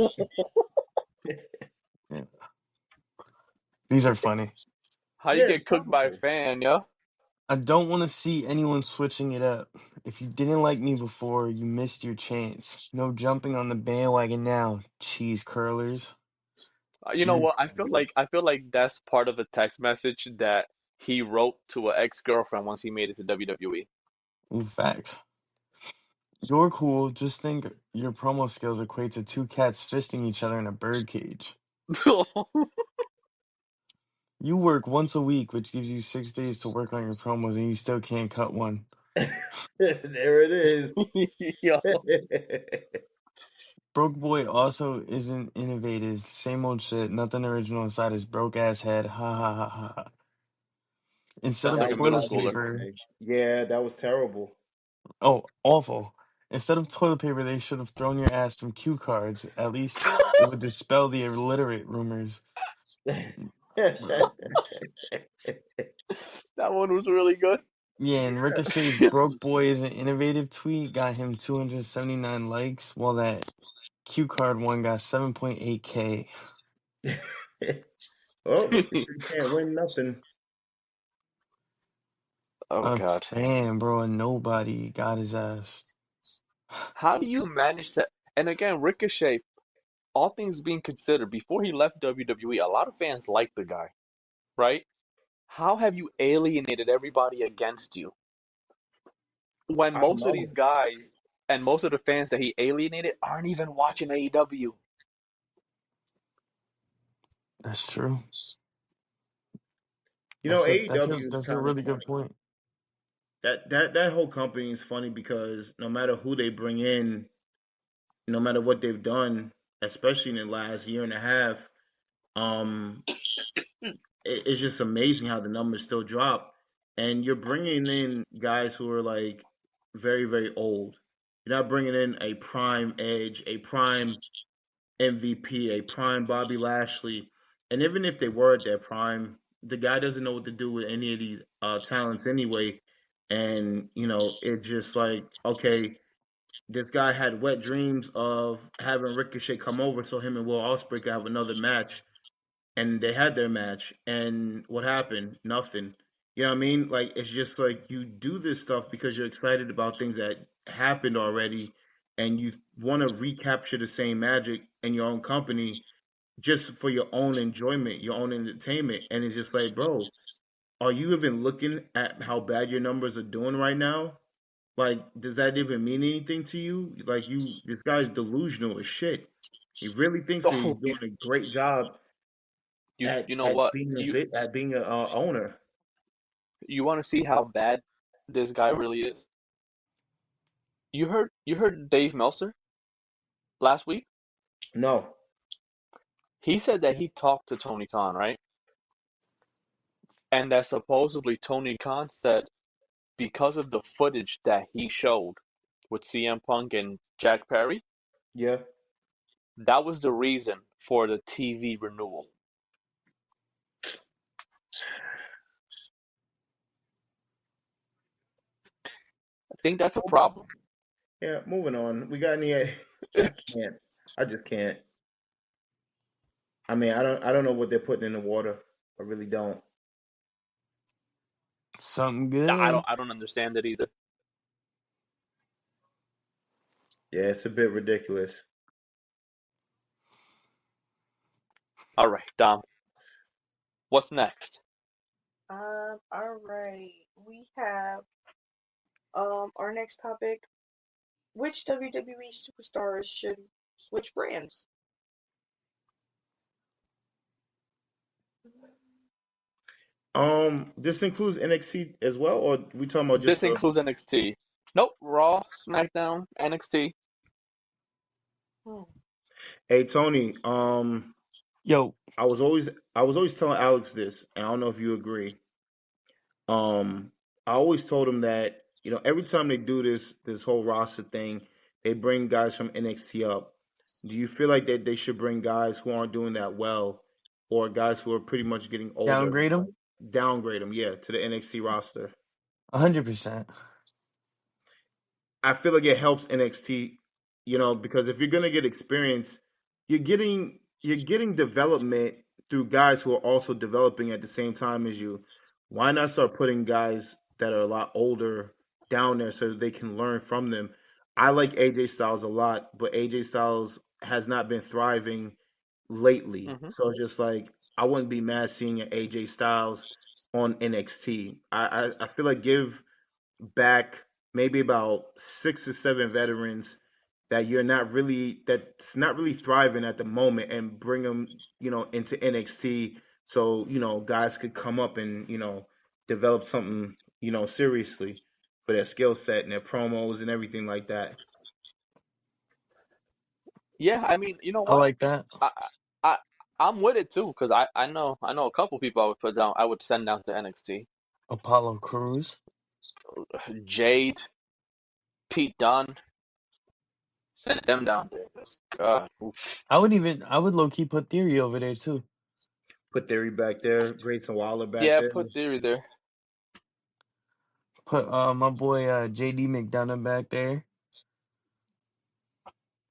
Yeah. These are funny. How you Yeah, it's get cooked by a comical. fan, yo? I don't want to see anyone switching it up. If you didn't like me before, you missed your chance. No jumping on the bandwagon now, cheese curlers. You know Mm. what? I feel like that's part of a text message that he wrote to an ex-girlfriend once he made it to WWE. In fact, you're cool. Just think your promo skills equate to two cats fisting each other in a birdcage. You work once a week, which gives you 6 days to work on your promos, and you still can't cut one. There it is. Yo. Broke Boy also isn't innovative. Same old shit. Nothing original inside his broke ass head. Ha ha ha ha. Ha. Instead Sounds of like a middle That toilet was schooler. paper, Ricochet. Yeah, that was terrible. oh, awful. Instead of toilet paper, they should have thrown your ass some cue cards. At least it would dispel the illiterate rumors. That one was really good. Yeah, and Ricochet's broke boy isn't innovative tweet got him 279 likes, while that cue card one got 7.8K. Well, Ricochet can't win nothing. Oh A God. fan, bro, and nobody got his ass. How do you manage to? And again, Ricochet, all things being considered, before he left WWE, a lot of fans liked the guy, right? How have you alienated everybody against you when I don't most of these know. guys and most of the fans that he alienated aren't even watching AEW? That's true. You know, That's a AEW is that's a kind of really good funny. point. That whole company is funny because no matter who they bring in, no matter what they've done, especially in the last year and a half, um, it's just amazing how the numbers still drop. And you're bringing in guys who are like very, very old. You're not bringing in a prime Edge, a prime MVP, a prime Bobby Lashley. And even if they were at their prime, the guy doesn't know what to do with any of these talents anyway. And, it's just like, okay, this guy had wet dreams of having Ricochet come over so him and Will Ospreay could have another match, and they had their match, and what happened? Nothing. You know what I mean? Like, it's just like you do this stuff because you're excited about things that happened already, and you want to recapture the same magic in your own company just for your own enjoyment, your own entertainment. And it's just like, bro, are you even looking at how bad your numbers are doing right now? Like, does that even mean anything to you? Like, this guy's delusional as shit. He really thinks that he's Oh, doing a great job at you know at what? being a You bit at being a owner. you want to see how bad this guy really is? You heard Dave Meltzer last week? No, He said that he talked to Tony Khan, right? And that supposedly Tony Khan said because of the footage that he showed with CM Punk and Jack Perry, yeah, that was the reason for the TV renewal. I think that's a problem. yeah. Moving on. We got any? I can't. I just can't. I mean, I don't know what they're putting in the water. I really don't. Something I good. don't I don't understand it either. Yeah, it's a bit ridiculous. All right, Dom. What's next? All right. We have our next topic. Which WWE superstars should switch brands? This includes NXT as well, or we talking about just This the? includes NXT. Nope, Raw, SmackDown, NXT. Hmm. Hey Tony, Yo, I was always telling Alex this, and I don't know if you agree. Um, I always told him that every time they do this whole roster thing, they bring guys from NXT up. Do you feel like that they should bring guys who aren't doing that well, or guys who are pretty much getting older, downgrade like him downgrade them, yeah, to the NXT roster? 100%. I feel like it helps NXT, because if you're gonna get experience, you're getting development through guys who are also developing at the same time as you. Why not start putting guys that are a lot older down there so that they can learn from them? I like AJ Styles a lot, but AJ Styles has not been thriving lately. Hmm. So it's just like I wouldn't be mad seeing an AJ Styles on NXT. I feel like give back maybe about 6 or 7 veterans that's not really thriving at the moment and bring them into NXT so guys could come up and develop something seriously for their skill set and their promos and everything like that. Yeah, I mean, you know I what? like that. I, I, I'm with it too, because I know a couple people I would put down. I would send down to NXT. Apollo Cruz. Jade, Pete Dunne, send them down there. 'Cause, God, oof. I would low key put Theory over there too. Put Theory back there, Grayson Waller back Yeah, there. put Theory there. Put my boy JD McDonough back there.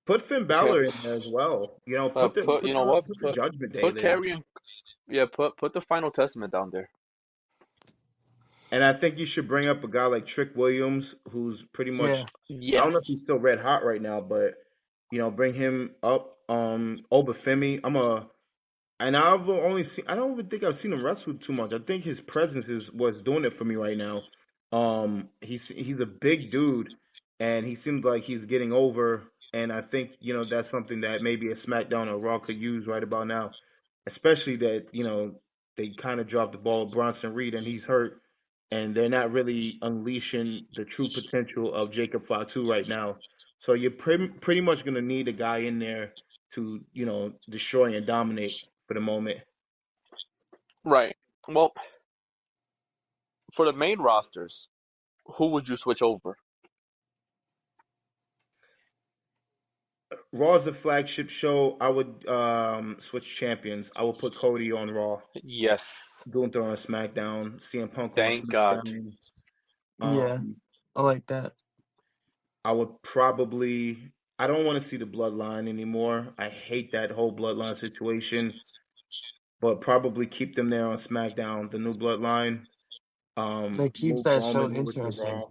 Put Finn Okay, Balor in there as well. Put the put put you know the what? put the Judgment Day Put there. Carrion. Yeah, put the Final Testament down there. And I think you should bring up a guy like Trick Williams, who's pretty much, Yeah. I don't know if Yes. he's still red hot right now, but bring him up. Obafemi, and I've only seen. I don't even think I've seen him wrestle too much. I think his presence is what's doing it for me right now. He's a big dude, and he seems like he's getting over. And I think that's something that maybe a SmackDown or Raw could use right about now, especially that they kind of dropped the ball with Bronson Reed, and he's hurt, and they're not really unleashing the true potential of Jacob Fatu right now. So you're pretty much going to need a guy in there to destroy and dominate for the moment. Right. Well, for the main rosters, who would you switch over? Raw's the flagship show. I would switch champions. I would put Cody on Raw, Yes. Gunther on SmackDown, CM Punk on Thank God. SmackDown. Yeah. Um, I like that. I would probably. I don't want to see the bloodline anymore. I hate that whole bloodline situation. But probably keep them there on SmackDown. The new bloodline. That keeps Move that show Roman over to interesting. Raw.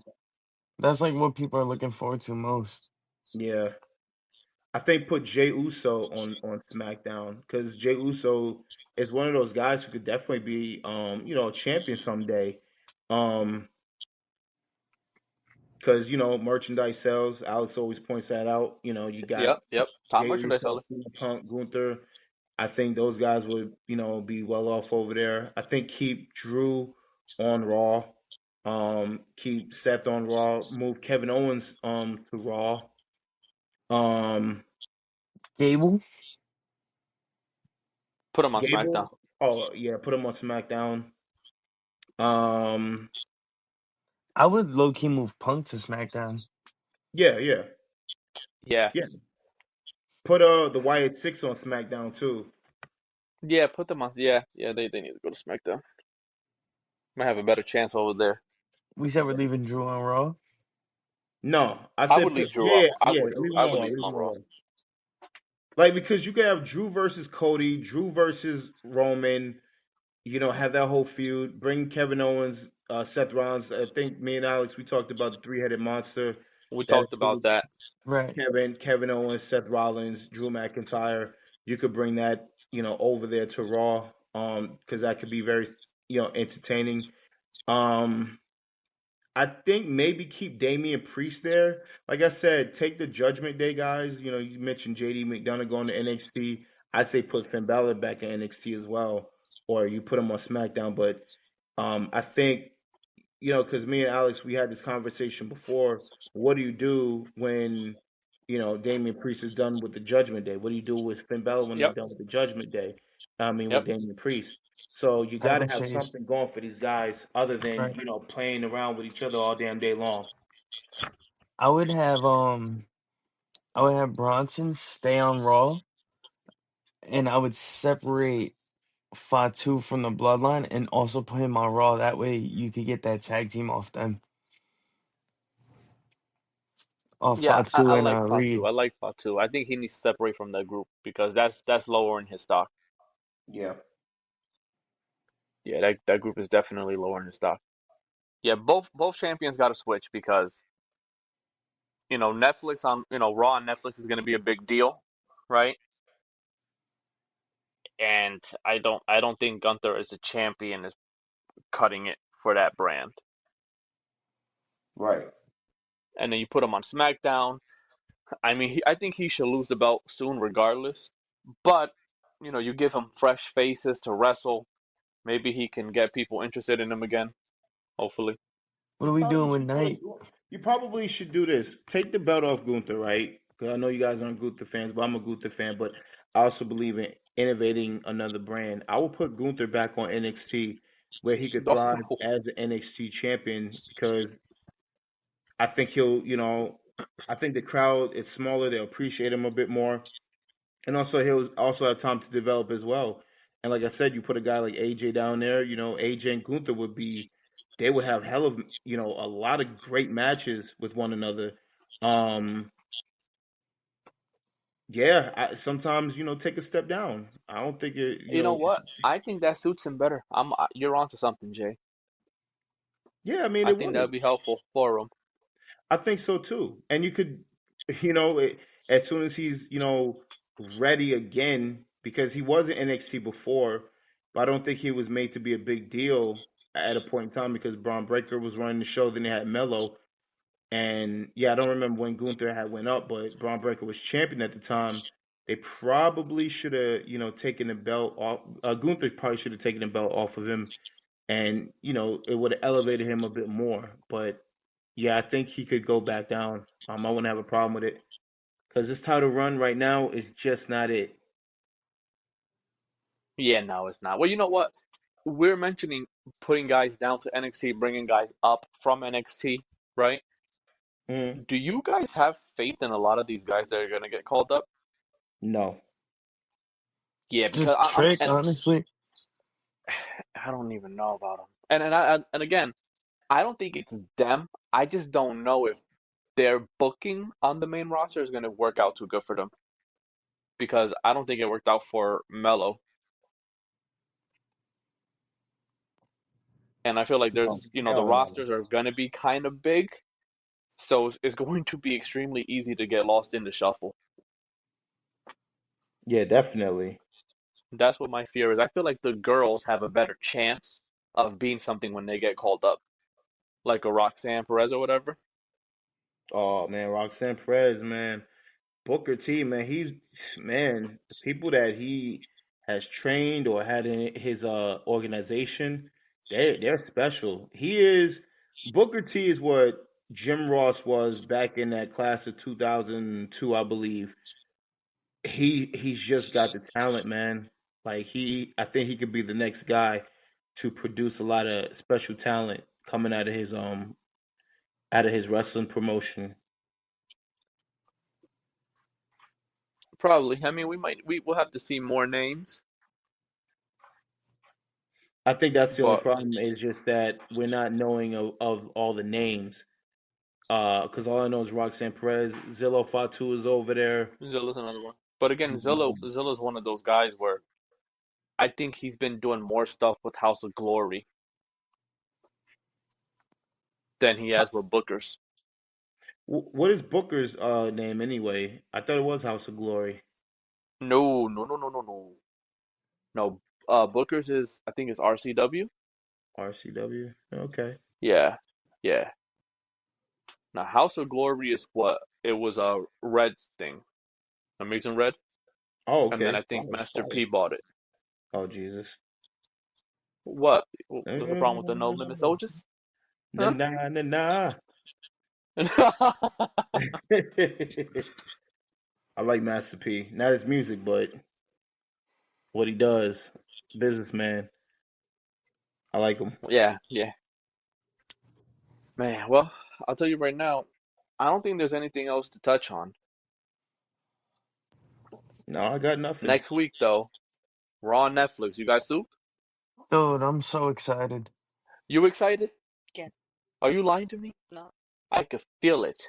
That's like what people are looking forward to most. Yeah, I think put Jey Uso on SmackDown because Jey Uso is one of those guys who could definitely be a champion someday. Um, because merchandise sells. Alex always points that out. You got Yep. Top Jey merchandise Uso, seller. CM Punk, Gunther. I think those guys would be well off over there. I think keep Drew on Raw. Keep Seth on Raw. Move Kevin Owens to Raw. Um, Gable. Put him on SmackDown. Gable. Oh yeah, put him on SmackDown. Um, I would low key move Punk to SmackDown. yeah. Yeah. Yeah. Put the Wyatt Six on SmackDown too. Yeah, put them on. Yeah, they need to go to SmackDown. Might have a better chance over there. We said we're leaving Drew on Raw. No, I I said would put leave Drew on. leave him I on would Raw. leave Leave him him on on Raw. Raw. Like because you could have Drew versus Cody, Drew versus Roman. Have that whole feud. Bring Kevin Owens, Seth Rollins. I think me and Alex we talked about the three-headed monster. We That talked about includes that. Right. Kevin Owens, Seth Rollins, Drew McIntyre. You could bring that, over there to Raw, because that could be very, entertaining. Um, I think maybe keep Damian Priest there. Like I said, take the Judgment Day guys. You mentioned JD McDonough going to NXT. I say put Finn Balor back in NXT as well, or you put him on SmackDown. But I think, because me and Alex, we had this conversation before. What do you do when, Damian Priest is done with the Judgment Day? What do you do with Finn Balor when they're Yep, done with the Judgment Day? I mean, with yep. Damian Priest. So you got to Title have change. something going for these guys other than, Right. playing around with each other all damn day long. I would have Bronson stay on Raw, and I would separate Fatu from the Bloodline and also put him on Raw. That way you could get that tag team off them. Off Yeah, I, Fatu I and like Fatu. Reed. I like Fatu. I think he needs to separate from that group because that's lowering his stock. Yeah. Yeah, that group is definitely lowering his stock. Yeah, both champions got to switch because Netflix on Raw on Netflix is going to be a big deal, right? And I don't think Gunther as a champion is cutting it for that brand. Right. And then you put him on SmackDown. I mean, I think he should lose the belt soon, regardless. But you give him fresh faces to wrestle. Maybe he can get people interested in him again. Hopefully. What are we doing with Knight? You probably should do this. Take the belt off Gunther, right? Because I know you guys aren't Gunther fans, but I'm a Gunther fan. But I also believe in innovating another brand. I will put Gunther back on NXT where he could thrive as an NXT champion because I think I think the crowd is smaller. They'll appreciate him a bit more. And also he'll also have time to develop as well. And like I said, you put a guy like AJ down there, AJ and Gunther they would have hell of, a lot of great matches with one another. Um, yeah, sometimes, take a step down. I don't think it, You know what? I think that suits him better. You're onto something, Jay. yeah, I mean, I it think that would. would be helpful for him. I think so too. And you could, you know, it, as soon as he's, ready again, because he was in NXT before, but I don't think he was made to be a big deal at a point in time because Braun Breaker was running the show. Then they had Mello, and yeah, I don't remember when Gunther had went up, but Braun Breaker was champion at the time. They probably should have, taken the belt off. Gunther probably should have taken the belt off of him, and it would have elevated him a bit more. But yeah, I think he could go back down. I wouldn't have a problem with it because this title run right now is just not it. Yeah, no, it's not. Well, you know what? We're mentioning putting guys down to NXT, bringing guys up from NXT, right? Mm, Do you guys have faith in a lot of these guys that are gonna get called up? no. Yeah, because Just Trick, and honestly. I don't even know about them. And again, I don't think it's them. I just don't know if their booking on the main roster is gonna work out too good for them because I don't think it worked out for Mello. And I feel like No. there's, the Hell no. rosters are gonna be kind of big, so it's going to be extremely easy to get lost in the shuffle. Yeah, definitely. That's what my fear is. I feel like the girls have a better chance of being something when they get called up, like a Roxanne Perez or whatever. Oh man, Roxanne Perez, man. Booker T, man, the people that he has trained or had in his organization, they're special. He is Booker T is what Jim Ross was back in that class of 2002, I believe. He's just got the talent, man. Like I think he could be the next guy to produce a lot of special talent coming out of his wrestling promotion. Probably. I mean, we will have to see more names, I think that's the only but problem is just that we're not knowing of all the names. Because all I know is Roxanne Perez, Zillow Fatu is over there. Zilla's another one. But again, Um, Zilla's one of those guys where I think he's been doing more stuff with House of Glory than he has with Booker's. What is Booker's name anyway? I thought it was House of Glory. No, no, no, no, no, no. No, Booker's is I think it's RCW. RCW. Okay. Yeah, yeah. Now House of Glory is what it was a Reds thing, Amazing Red, Oh, and then okay. I think Fire, Master fire. P bought it. Oh, Jesus. What? Na What's the problem with the No Limit Soldiers? Huh? na na na. I like Master P. Not his music, but what he does. Businessman. I like him. Yeah, yeah. Man, well, I'll tell you right now, I don't think there's anything else to touch on. No, I got nothing. Next week, though, we're on Netflix. You guys souped? Dude, I'm so excited. You excited? Yes. Are you lying to me? No. I could feel it.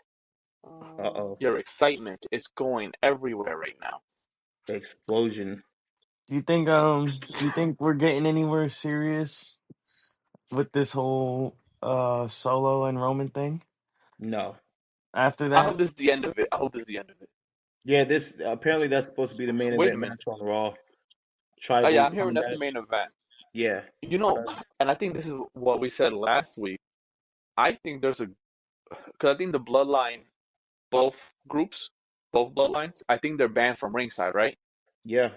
Uh-oh. Your excitement is going everywhere right now. Explosion. Do you think we're getting anywhere serious with this whole Solo and Roman thing No. after I hope that? this is the end of it. I hope this is the end of it. Yeah, this apparently that's supposed to be the main Wait a event minute. match on Raw. Oh yeah, Tribal I'm hearing that's the combat. main event. Yeah. You know, and I think this is what we said last week. I think there's a, because I think the bloodline, both groups, both bloodlines, I think they're banned from ringside, right? Yeah.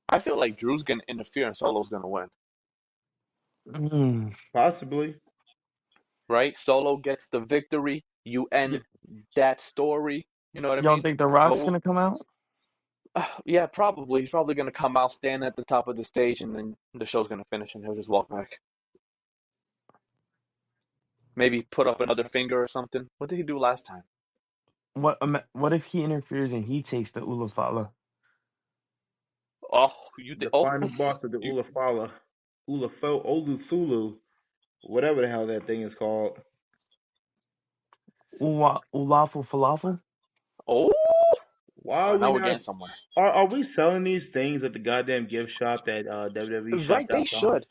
I feel like Drew's gonna interfere and Solo's gonna win, Mm. Possibly. right? Solo gets the victory. You Y- end that story. You know what I you don't mean? think The Rock's But gonna come out? yeah, probably. He's probably gonna come out, stand at the top of the stage, and then the show's gonna finish, and he'll just walk back. Maybe put up another finger or something. What did he do last time? What if he interferes and he takes the Ulafala? Oh, you did. The Oh, final boss of the you. Ulafala. Olufulu. Whatever the hell that thing is called. Ulafu falafel? Oh, Why are we now we're not getting somewhere. are we selling these things at the goddamn gift shop at Right? They WWEshop.com? should.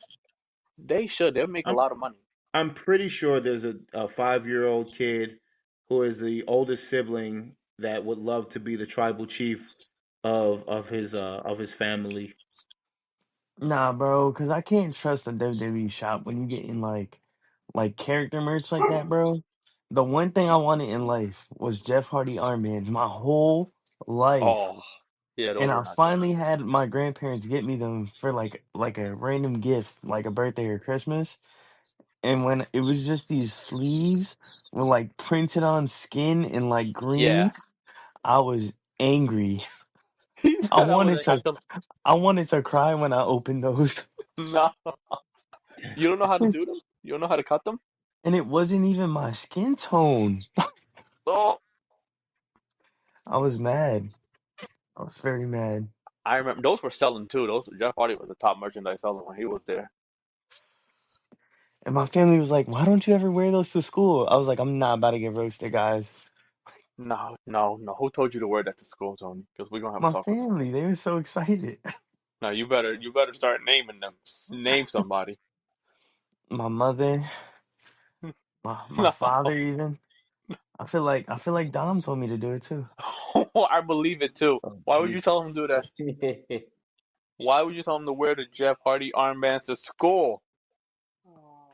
They should. They'll make a I'm lot of money. I'm pretty sure there's a 5-year-old kid who is the oldest sibling that would love to be the tribal chief of his family. Nah, bro, because I can't trust the WWE shop when you get in like character merch like that, bro. The one thing I wanted in life was Jeff Hardy armbands my whole life. Oh, yeah. And Those are I not too bad. finally had my grandparents get me them for like a random gift, like a birthday or Christmas. And when it was just these sleeves with like printed on skin in like green, Yeah. I was angry. He I said I would wanted have got to them. I wanted to cry when I opened those. No, you don't know how to do them. You don't know how to cut them. And it wasn't even my skin tone. Oh, I was mad. I was very mad. I remember those were selling too. Those Jeff Hardy was the top merchandise seller when he was there. And my family was like, "Why don't you ever wear those to school?" I was like, "I'm not about to get roasted, guys." No, no, no. Who told you to wear that to school, Tony? Because we're gonna have a My talk about that. family, they were so excited. No, you better start naming them. Name somebody. My mother, my No, father even. I feel like Dom told me to do it too. I believe it too. Oh, Why would you Jesus. tell him to do that? Why would you tell him to wear the Jeff Hardy armbands to school?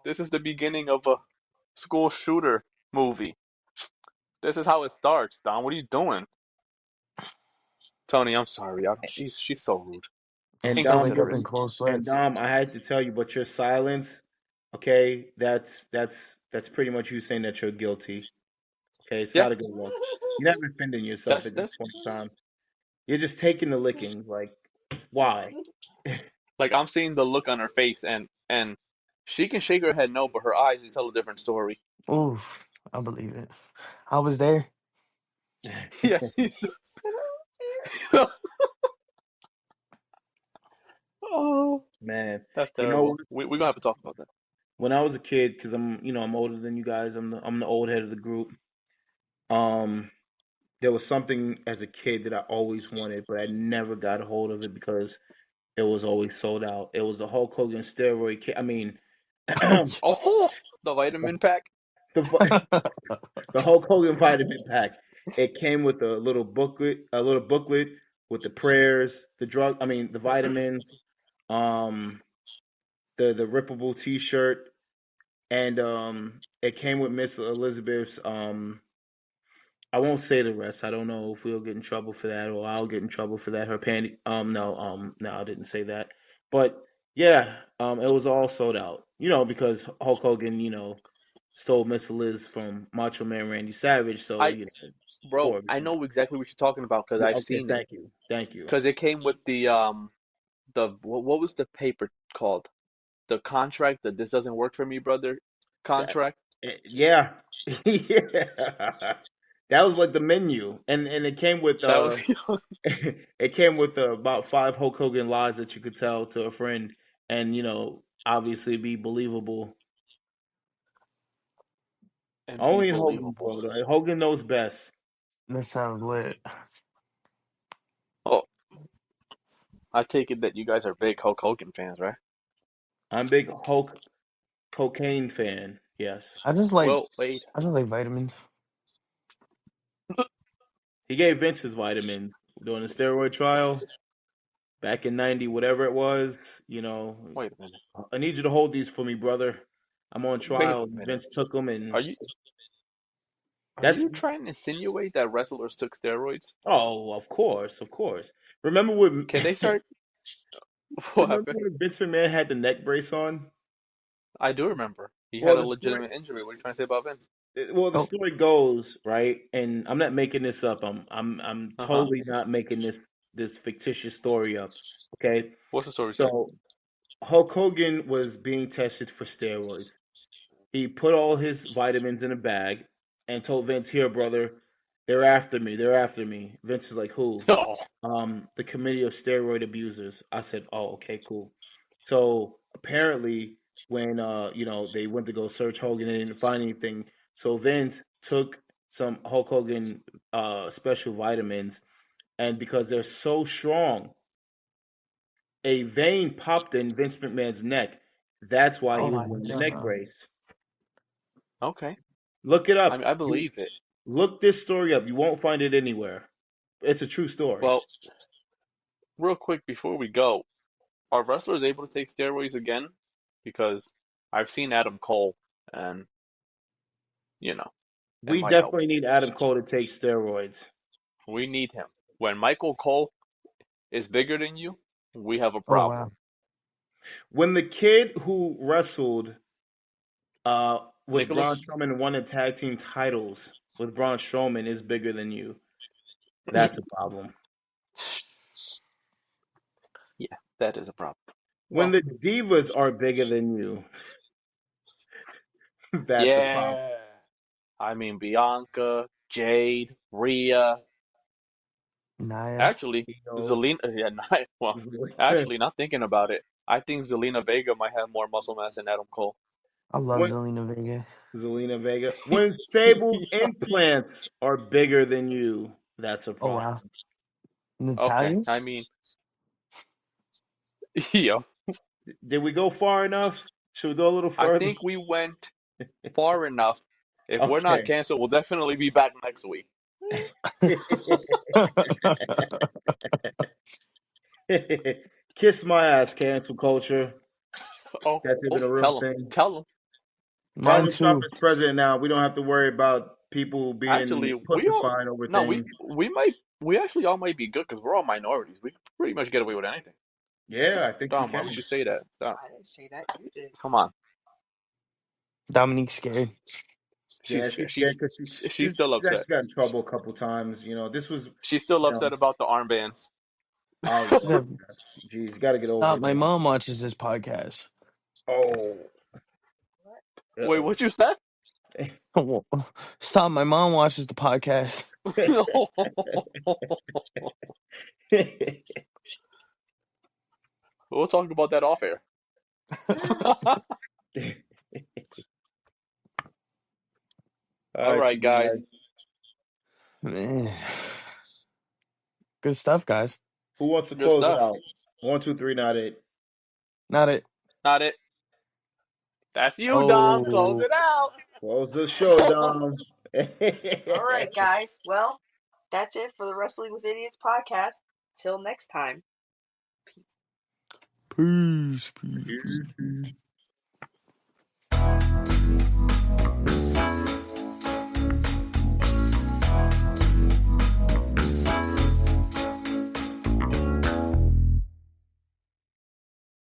This is the beginning of a school shooter movie. This is how it starts, Don. What are you doing? Tony, I'm sorry. She's so rude. I And still wake up Inconsiderate. in cold And sweats. Dom, I had to tell you, but your silence, okay, that's pretty much you saying that you're guilty. Okay, it's Yeah, not a good look. You're not defending yourself that's at this that's point in time. You're just taking the licking. Like, why? like I'm seeing the look on her face and she can shake her head no, but her eyes they tell a different story. Oof, I believe it. I was there. Yeah. Oh, Man, that's you know what? terrible. We're gonna have to talk about that. When I was a kid, because I'm older than you guys. I'm the old head of the group. Um, there was something as a kid that I always wanted, but I never got a hold of it because it was always sold out. It was the Hulk Hogan steroid kit. I mean, Oh, the vitamin pack. The Hulk Hogan vitamin pack. It came with a little booklet with the prayers, the vitamins, um, the rippable T-shirt, and it came with Miss Elizabeth's. I won't say the rest. I don't know if we'll get in trouble for that, or I'll get in trouble for that. Her panty. No, I didn't say that. But yeah, it was all sold out. Because Hulk Hogan, stole Miss Liz from Macho Man Randy Savage. So I, bro, poor I man. know exactly what you're talking about because Yeah, I've okay, seen it. thank you, thank you. Because it came with the what was the paper called? The contract that this doesn't work for me, brother. That, Contract. yeah, yeah. That was like the menu, and it came with That was it came with about 5 Hulk Hogan lies that you could tell to a friend, and obviously be believable. and be Only in Hogan's believable. world, right? Hogan knows best. That sounds lit. Oh, I take it that you guys are big Hulk Hogan fans, right? I'm a big Hulk cocaine fan. Yes, I just like Well, wait. I just like vitamins. he gave Vince his vitamins during the steroid trial back in '90, whatever it was. Wait a minute. I need you to hold these for me, brother. I'm on Wait trial. a minute. Vince took them, Are and you are that's you trying to insinuate that wrestlers took steroids? oh, of course, of course. Remember when Can they start? What remember happened? when Vince McMahon had the neck brace on? I do remember. He had Well, a the story, legitimate injury. What are you trying to say about Vince? the Oh, story goes right, and I'm not making this up. I'm Uh huh. totally not making this fictitious story up. Okay, What's the story say? so Hulk Hogan was being tested for steroids. He put all his vitamins in a bag and told Vince, "Here, brother, they're after me. They're after me." Vince is like, "Who?" Oh, The Committee of Steroid Abusers. I said, "Oh, okay, cool." So apparently, when they went to go search Hogan and they didn't find anything, so Vince took some Hulk Hogan special vitamins, and because they're so strong, a vein popped in Vince McMahon's neck. That's why he oh was my wearing the neck god. brace. okay. Look it I up. mean, I You believe it. look this story up. You won't find it anywhere. It's a true story. Well, real quick before we go, are wrestlers able to take steroids again? Because I've seen Adam Cole, and you know, it We might help. definitely need Adam Cole to take steroids. We need him. When Michael Cole is bigger than you, we have a Oh problem. wow. When the kid who wrestled with Braun Nicholas? Strowman won the tag team titles with Braun Strowman is bigger than you, that's a problem. Yeah, that is a problem. When Well, the divas are bigger than you, that's a problem. yeah. I mean, Bianca, Jade, Rhea. Naya. Actually, You know, Zelina. Yeah, not, well, actually, not thinking about it, I think Zelina Vega might have more muscle mass than Adam Cole. I love when Zelina Vega. Zelina Vega, when Stable's implants are bigger than you, that's a Oh problem. wow. Okay, Natalia's? I mean, yeah, Did we go far enough? Should we go a little I further? think we went far enough. If we're not Okay. canceled, we'll definitely be back next week. Kiss my ass, cancel culture. Oh, That's even oh, a real thing. tell him. Mine Donald Trump too. is president now. We don't have to worry about people Actually, being we all pussified over no, things. we actually all might be good because we're all minorities. We can pretty much get away with anything. Yeah, I think we Dom, why can. would you say that? Stop. I didn't say that. You did. Come on. Dominique's scared. Yeah, She's she's scared. scared because She's still she's upset. actually got in trouble a couple times. This was, She's still you know, upset about the armbands. oh, She's like, geez, you got to get over stop. it, My man. mom watches this podcast. Oh, What? Wait, uh-oh. what you said? Stop. My mom watches the podcast. We'll talk about that off air. All All right, right, you guys. guys. Man. Good stuff, guys. Who wants to Good close it stuff. out? 1, 2, 3, not it. Not it. Not it. That's you, Dom. Close Oh. it out. Close the show down. All right, guys. Well, that's it for the Wrestling with Idiots podcast. Till next time. Peace.